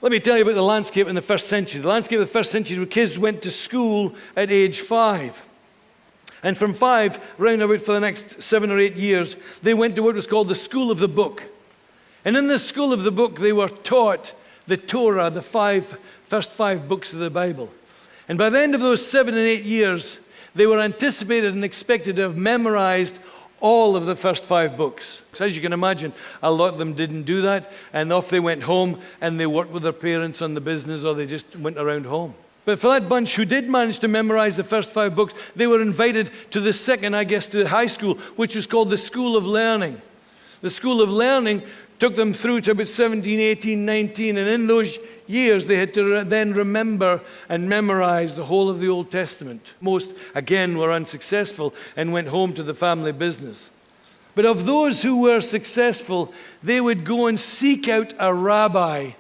Let me tell you about the landscape in the first century. The landscape of the first century where kids went to school at age 5. And from 5, round about for the next 7 or 8 years, they went to what was called the School of the Book. And in the School of the Book, they were taught the Torah, the first 5 books of the Bible. And by the end of those 7 and 8 years, they were anticipated and expected to have memorized all of the first 5 books. So as you can imagine, a lot of them didn't do that, and off they went home, and they worked with their parents on the business, or they just went around home. But for that bunch who did manage to memorize the first 5 books, they were invited to the second, to high school, which was called the School of Learning. The School of Learning took them through to about 17, 18, 19, and in those years they had to then remember and memorize the whole of the Old Testament. Most, again, were unsuccessful and went home to the family business. But of those who were successful, they would go and seek out a rabbi.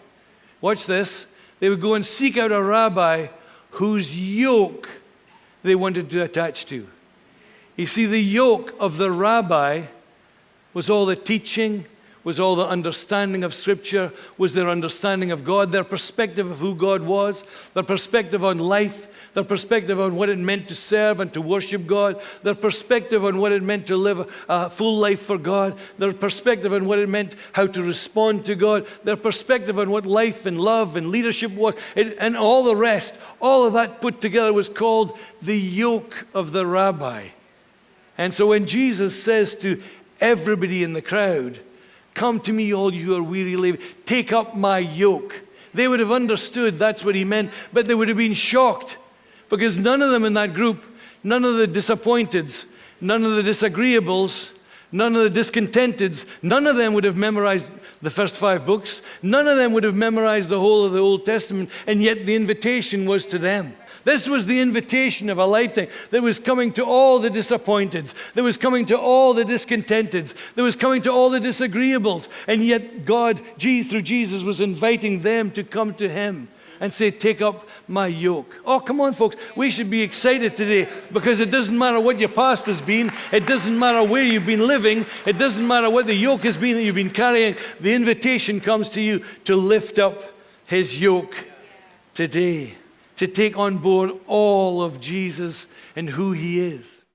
Watch this. They would go and seek out a rabbi whose yoke they wanted to attach to. You see, the yoke of the rabbi was all the teaching, was all the understanding of Scripture, was their understanding of God, their perspective of who God was, their perspective on life, their perspective on what it meant to serve and to worship God, their perspective on what it meant to live a full life for God, their perspective on what it meant, how to respond to God, their perspective on what life and love and leadership was, and all the rest. All of that put together was called the yoke of the rabbi. And so when Jesus says to everybody in the crowd, "Come to me, all you who are weary, labor, take up my yoke," they would have understood that's what he meant, but they would have been shocked because none of them in that group, none of the disappointeds, none of the disagreeables, none of the discontenteds, none of them would have memorized the first 5 books. None of them would have memorized the whole of the Old Testament, and yet the invitation was to them. This was the invitation of a lifetime that was coming to all the disappointeds, that was coming to all the discontenteds, that was coming to all the disagreeables. And yet God, through Jesus, was inviting them to come to him and say, "Take up my yoke." Oh, come on, folks. We should be excited today because it doesn't matter what your past has been. It doesn't matter where you've been living. It doesn't matter what the yoke has been that you've been carrying. The invitation comes to you to lift up his yoke today, to take on board all of Jesus and who he is.